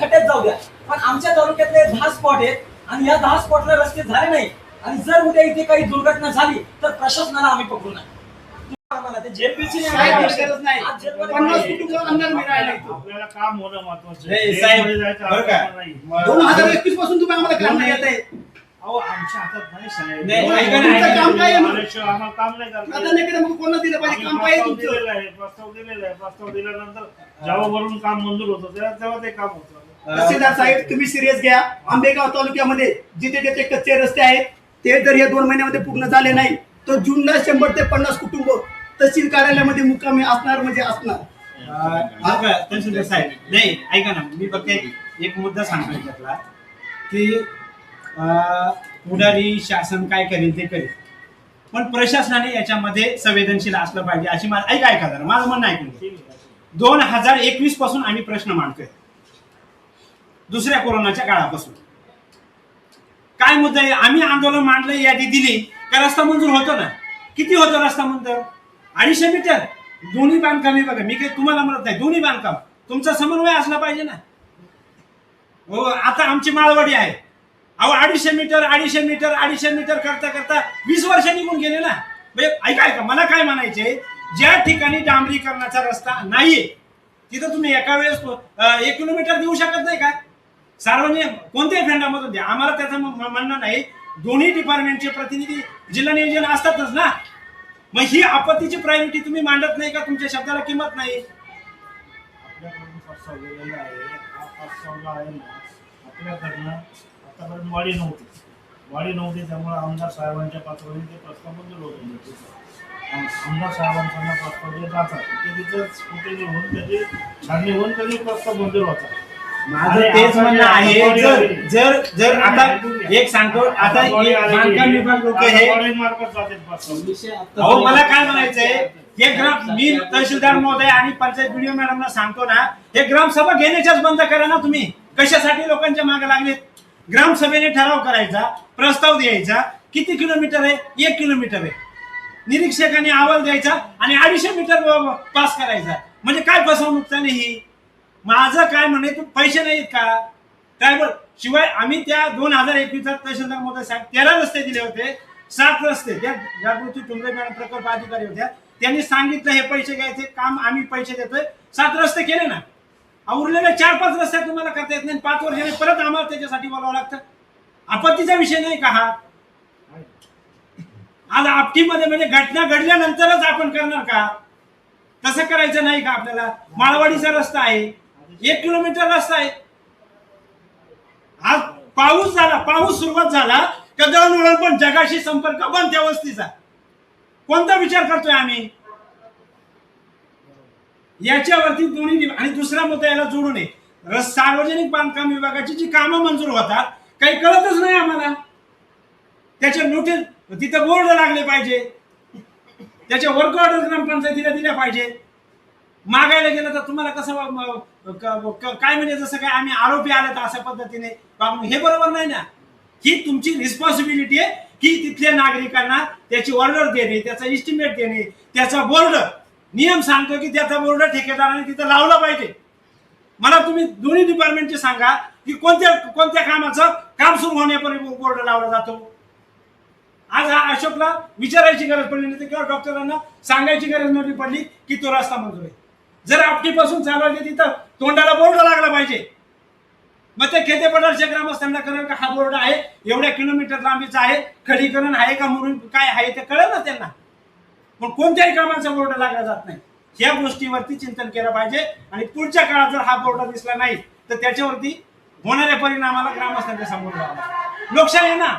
खड्ड्यात जाऊ द्या, पण आमच्या तालुक्यातले 10 स्पॉट आहेत आणि या 10 स्पॉटला रस्ते झाले नाही आणि जर उद्या इथे काही दुर्घटना झाली तर प्रशासनाला आम्ही पकडू नये. आम्हाला ते जेल बिलची काय गरज नाही. 50 कुटुंब अंधार मी राहिला इथं. आपल्याला काम होणं महत्वाचं नाही, आहे. साहेब, जेलमध्ये जायचं बरं का? आपल्याला नाही. 2021 पासून तुम्ही आम्हाला काम नाही येत आहे. अहो आमच्या हातात नाही साहेब. नाही, आम्हाला ऐका ना, काम काय आहे मग? आल्याशिवाय आम्हाला काम नाही करता आता येत. नाही केलं मग कोणाला दिलं पाहिजे? काम काय आहे प्रस्ताव तुमचं? दिलेला आहे, प्रस्ताव दिल्यानंतर जेव्हा वरून काम मंजूर होतं तेव्हा ते काम होतं. तहसीलदार साहेब तुम्ही सिरियस घ्या. आंबेगाव तालुक्यामध्ये जिथे जिथे कच्चे रस्ते आहेत ते जर या 2 महिन्यामध्ये पूर्ण झाले नाही तर जूनला 100 ते 50 कुटुंब तहसील कार्यालयामध्ये मुक्कामी असणार म्हणजे असणार. तहसीलदार साहेब, नाही ऐका ना, मी फक्त एक मुद्दा सांगतो त्यातला की पुढारी शासन काय करेल ते करेल, पण प्रशासनाने याच्यामध्ये संवेदनशील असलं पाहिजे अशी ऐका जरा माझं म्हणणं ऐकून घ्या. 2021 पासून आम्ही प्रश्न मांडतोय, दुसऱ्या कोरोनाच्या काळापासून. काय मुद्दा आहे? आम्ही आंदोलन मांडलं, यादी दिली का रस्ता मंजूर होतो ना? किती होतो रस्ता मंजूर? 250 मीटर. दोन्ही बांधकाम बघा, मी काही तुम्हाला म्हणत नाही, दोन्ही बांधकाम तुमचा समन्वय असला पाहिजे ना. हो, आता आमची माळवाडी आहे, अहो 250 मीटर करता करता 20 वर्ष निघून गेले ना. ऐका मला काय म्हणायचंय, ज्या ठिकाणी डांबरीकरणाचा रस्ता नाहीये तिथं तुम्ही एका वेळेस 1 किलोमीटर देऊ शकत नाही का? सार्वजनिक कोणत्याही फंडामधून द्या, आम्हाला त्याचं म्हणणं नाही. दोन्ही डिपार्टमेंटचे प्रतिनिधी जिल्हा नियोजन असतातच ना. मग ही आपत्तीची प्रायोरिटी तुम्ही मांडत नाही का? तुमच्या शब्दाला किंमत नाही. आपल्याकडून प्रस्ताव दिलेला आहे, हा प्रस्ताव आहे ना, आपल्याकडनं आतापर्यंत वाढी नव्हती त्यामुळे आमदार साहेबांच्या पातळीवर ते प्रस्ताव मंजूर होते. आमदार साहेबांचा प्रस्ताव जे जातात ते तिथं कुठे घेऊन त्याची छाननी होऊन कधी प्रस्ताव मंजूर होतात. माझं तेच म्हणणं आहे, जर जर आता एक सांगतो, आता बांधकाम विभाग लोक हे मार्फत जातात प्रस्ताव. अहो मला काय म्हणायचंय, हे ग्राम मी तहसीलदार महोदय आणि पंचायत व्हिडिओ मॅडमना सांगतो ना, हे ग्रामसभा घेण्याच्याच बंद करा ना तुम्ही. कशासाठी लोकांच्या मागे लागलेत? ग्रामसभेने ठराव करायचा, प्रस्ताव द्यायचा, किती किलोमीटर आहे? 1 किलोमीटर आहे. निरीक्षकाने अहवाल द्यायचा आणि 250 मीटर पास करायचा. म्हणजे काय फसवणूक नाही ही? माझं काय म्हणे, तू पैसे नाहीत का काय बोल? शिवाय आम्ही त्या 2021 तहसीलदार महोदय साहेब 13 रस्ते दिले होते, 7 रस्ते त्या जागृती टुंबे मॅडम प्रकल्प अधिकारी होत्या, त्यांनी सांगितलं हे पैसे घ्यायचे काम, आम्ही पैसे देतोय. 7 रस्ते केले ना. उरलेले 4-5 रस्ते तुम्हाला करता येत नाही. 5 वर्षाने परत आम्हाला त्याच्यासाठी बोलावं लागतं. आपत्तीचा विषय नाही का हा? आज आपटीमध्ये म्हणजे घटना घडल्यानंतरच आपण करणार का? तसं करायचं नाही का आपल्याला? माळवाडीचा रस्ता आहे, 1 किलोमीटर रस्ता आहे. आज पाऊस सुरुवात झाला का दळणवळण पण जगाशी संपर्क बंद त्या वस्तीचा. कोणता विचार करतोय आम्ही? याच्यावरती दोन्ही. आणि दुसरा मुद्दा याला जोडू नये, सार्वजनिक बांधकाम विभागाची जी कामं मंजूर होतात काही कळतच नाही आम्हाला. त्याचे नोटीस तिथे बोर्ड लागले पाहिजे, त्याच्या वर्क ऑर्डर ग्रामपंचायतीला दिल्या पाहिजे. मागायला गेलं तर तुम्हाला कसं काय म्हणजे जसं काय आम्ही आरोपी आले तर अशा पद्धतीने हे बरोबर नाही ना. ही तुमची रिस्पॉन्सिबिलिटी आहे की तिथल्या नागरिकांना त्याची ऑर्डर देणे, त्याचा इस्टिमेट देणे, त्याचा बोर्ड. नियम सांगतो की त्याचा बोर्ड ठेकेदाराने तिथं लावला पाहिजे. मला तुम्ही दोन्ही डिपार्टमेंटचे सांगा की कोणत्या कामाचं काम सुरू होण्यापूर्वी बोर्ड लावला जातो. आज हा अशोकला विचारायची गरज पडली नाही किंवा डॉक्टरांना सांगायची गरज नव्हती पडली की तो रस्ता मंजूर आहे. जर आपटीपासून चालवायचे तिथं तोंडाला बोर्ड लागला पाहिजे. मग ते खेतेपठारच्या ग्रामस्थांना कळेल का हा बोर्ड आहे, एवढ्या किलोमीटर लांबीचा आहे, खडीकरण आहे का म्हणून काय आहे ते कळेल ना त्यांना. पण कोणत्याही कामाचा बोर्ड लागला जात नाही. या गोष्टीवरती चिंतन केलं पाहिजे आणि पुढच्या काळात जर हा बोर्ड दिसला नाही तर त्याच्यावरती होणाऱ्या परिणामाला ग्रामस्थांच्या समोर जावं. लोकशाही आहे ना.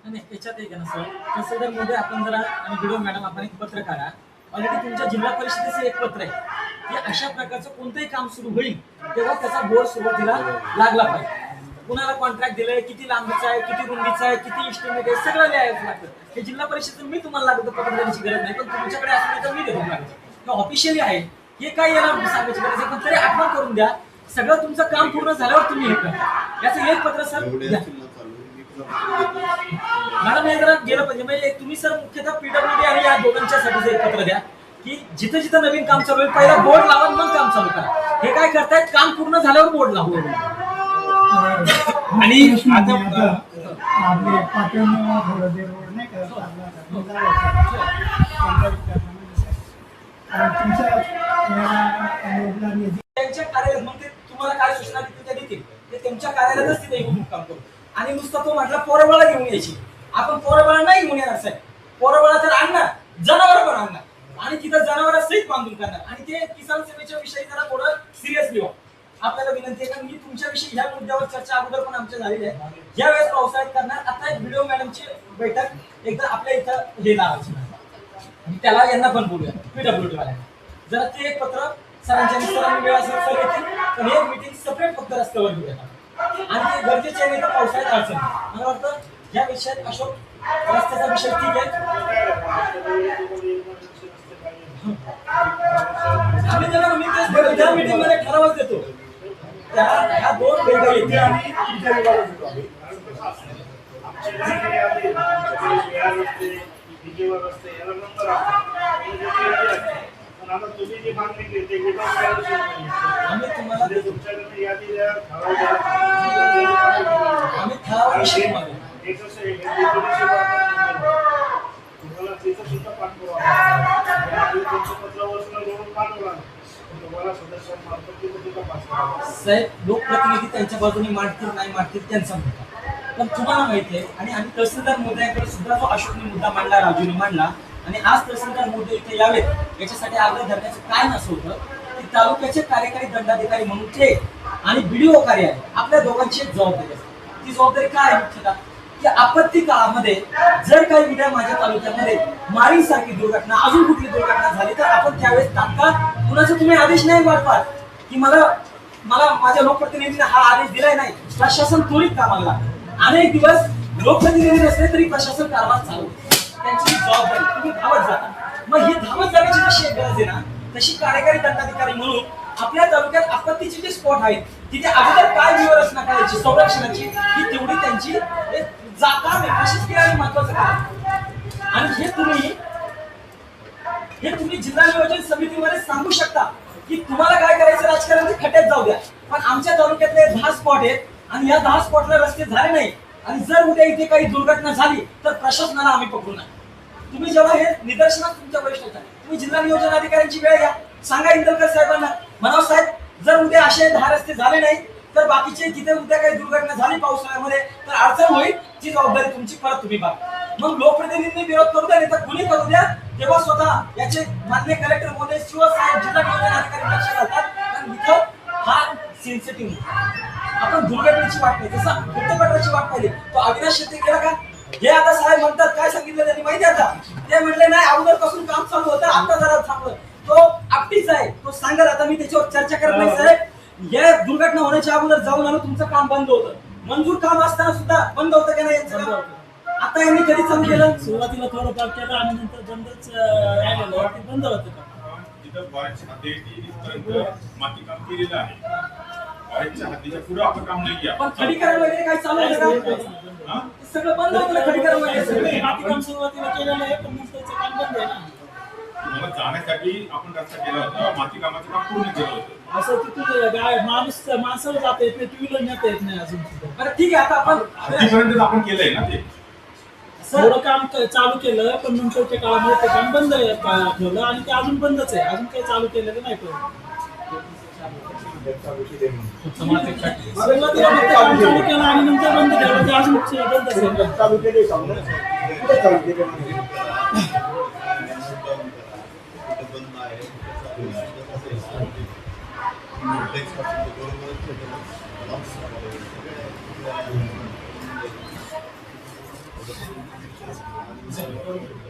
नाही त्याच्यात एक ना सर, तहसीलदार मध्ये आपण जरा आणि व्हिडिओ मॅडम आपण एक पत्र काढा. ऑलरेडी तुमच्या जिल्हा परिषदेचं एक पत्र आहे की अशा प्रकारचं कोणतंही काम सुरू होईल तेव्हा त्याचा बोर्ड सुरुवातीला लागला पाहिजे. कुणाला कॉन्ट्रॅक्ट दिलंय, किती लांबीचा आहे, किती रुंदीचा आहे, किती इस्टिमेट आहे, सगळं लिहायचं लागतं. हे जिल्हा परिषद मी तुम्हाला लागतं पत्र देण्याची गरज नाही, पण तुमच्याकडे असलं तर मी देतो लागतं. ऑफिशियली आहे हे काय याला सांगायची गरज आहे, पण तरी आठवण करून द्या. सगळं तुमचं काम पूर्ण झाल्यावर तुम्ही हे करा. याचं एक पत्र सर द्या मॅडम. हे जरा गेलं पाहिजे. म्हणजे तुम्ही सर मुख्यतः पीडब्ल्यूडी आणि या दोघांच्यासाठीच एक पत्र द्या की जिथं जिथं नवीन काम चालू आहे पहिला बोर्ड लावा मग काम चालू करा. हे काय करतायत, काम पूर्ण झाल्यावर बोर्ड लावू. आणि आता आपले पाटण थोडं रोड नाही का तुमच्या त्यांच्या कार्यालयात मग ते तुम्हाला काय सूचना देतील त्या देतील ते त्यांच्या कार्यालयातच तिथे येऊन काम करू. आणि नुसतं तो म्हटला पोरबाळा घेऊन यायची, आपण पोरबाळा नाही घेऊन येणार साहेब. पोरबाळा तर आणणार, जनावर पण आणणार आणि तिथं जनावर सहित बांधून करणार. आणि ते किसान सेवेच्या विषयी जरा थोडं सिरियसली व्हा. आपल्याला विनंती आहे, कारण मी तुमच्याविषयी ह्या मुद्द्यावर चर्चा अगोदर पण आमच्या झालेली आहे. ज्या वेळेस पावसाळ्यात करणार, आता एक व्हिडिओ मॅडमची बैठक एकदा आपल्या इथं हे लावायची, त्याला यांना पण बोलूया PWD वाल्यांना. जरा ते एक पत्र सरांनी वेळ असेल सर येतील, पण एक मीटिंग सेपरेट फक्त रस्त्यावर घेऊया. आणि ते गरजेचे आहे, तर पावसाळ्यात अडचण नाही. मला वाटतं या विषयात अशोक रस्त्याचा विषय ठीक आहे. आम्ही त्याला त्या मीटिंग मध्ये ठरावच देतो. ह्या दोन बैठका येतील आणि तुमच्या विभागात होतो आम्ही. तुम्ही जी मागणी केली ते आम्ही तुम्हाला देतो. तुमच्याकडे यादी द्या, आम्ही ठराव विषय मागू. तुम्हाला तिथं सुद्धा पाठवा पत्रावर सुद्धा पाठवा तुम्हाला सदस्यांमार्फत तिथं सुद्धा पाठवा. साहेब लोकप्रतिनिधी त्यांच्या बाजूने मांडतील नाही मांडतील त्यांचा मुद्दा, पण तुम्हाला माहिती आहे. आणि आम्ही तहसीलदार मोदयांकडे सुद्धा जो अशोकने मुद्दा मांडला, राजूने मांडला, आणि आज तहसीलदार मोदी इथे यावेत याच्यासाठी आग्रह धरण्याचं काय नसं होतं की तालुक्याचे कार्यकारी दंडाधिकारी म्हणून ते आणि BDO कार्यालय आपल्या दोघांची एक जबाबदारी असते. ती जबाबदारी काय आहे मुख्यतः की आपत्ती काळामध्ये जर काही उद्या माझ्या तालुक्यामध्ये माळीसारखी दुर्घटना, अजून कुठली दुर्घटना झाली, तर आपण त्यावेळेस तात्काळ कुणाचा तुम्ही आदेश नाही पाठवाल की मला माझ्या लोकप्रतिनिधीने हा आदेश दिलाय, नाही. प्रशासन त्वरित कामाला लागतं. अनेक दिवस लोकप्रतिनिधी नसले तरी प्रशासन कारभार चालू, त्यांची जबाबदारी तुम्ही धावत जाता. मग ही धावत जाण्याची जशी एक गरज आहे ना, तशी कार्यकारी दंडाधिकारी म्हणून आपल्या तालुक्यात आपत्तीचे जे स्पॉट आहेत तिथे अगोदर काय व्यूहरचना करायची संरक्षणाची, ही तेवढी त्यांची जागा प्रशासकीय आणि महत्वाचं काम. आणि हे तुम्ही जिल्हा नियोजन समितीमध्ये सांगू शकता की तुम्हाला काय करायचं, राजकारण ते खड्ड्यात जाऊ द्या, पण आमच्या तालुक्यातले 10 स्पॉट आहेत आणि या 10 स्पॉटला रस्ते झाले नाही, आणि जर उद्या इथे काही दुर्घटना झाली तर प्रशासनाला आम्ही पकडू नये. तुम्ही जेव्हा हे निदर्शनात तुमच्या वरिष्ठांच्या तुम्ही जिल्हा नियोजन अधिकाऱ्यांची वेळ घ्या, सांगा इंदलकर साहेबांना, म्हणाव साहेब जर उद्या असे 10 रस्ते झाले नाही तर बाकीचे तिथे उद्या काही दुर्घटना झाली पावसाळ्यामध्ये तर अडचण होईल, ती जबाबदारी तुमची परत तुम्ही बघा. मग लोकप्रतिनिधींनी विरोध करू द्या, नाही तर कुणी करू द्या, तेव्हा स्वतः याचे मान्य कलेक्टर महोदय साहेब जिल्हा नियोजन अधिकारी लक्ष घालतात. कारण इथं हा सेन्सिटिव्ह आपण दुर्घटनेची वाट नाही, जसं घटनाची वाट पाहिली तो अविनाश शेट्टी केला का. हे आता साहेब म्हणतात काय सांगितलं त्यांनी माहिती आता, ते म्हटले नाही अगोदर पासून काम चालू होतं, आता जरा थांबलं. तो आपटीचा आहे, तो सांगत. आता मी त्याच्यावर चर्चा करत नाही साहेब. या दुर्घटना होण्याच्या अगोदर जाऊन आलो, तुमचं काम बंद होतं, मंजूर काम असताना सुद्धा बंद होतं का नाही यांचं काम. आता यांनी कधी चालू केलं, सुरुवातीला थोडंफार केलं आणि नंतर बंदच राहिलेलं, ते बंद होतं का. जिथं बऱ्याच माती काम केलेलं आहे, बऱ्याचच्या हद्दीच्या पुढे आपण काम नाही केलं. पण खडीकरण वगैरे काय चालू आहे का, सगळं बंद होतं ना खडीकरण वगैरे. बांधकाम सुरुवातीला केलेलं आहे, पण नंतरचं काम बंद आहे ना. तुम्हाला जाण्यासाठी आपण रस्ता केला होता, माती कामाचं काम पूर्ण केलं होतं. असं तिथून माणसाला जाता येत नाही, 2 व्हीलर नेता येत नाही अजून सुद्धा. बरं ठीक आहे, आता आपण हद्दीपर्यंत आपण केलंय ना ते. थोडं काम चालू केलं, पण नंतरच्या काळामध्ये ते काम बंद ठेवलं आणि ते अजून बंदच आहे, अजून काही चालू केलेलं नाही. सुरुवातीला फक्त काम चालू केलं आणि नंतर बंद ठेवलं, ते अजून बंदच आहे. चालू केले काम ना, कुठे चालू केले बरोबर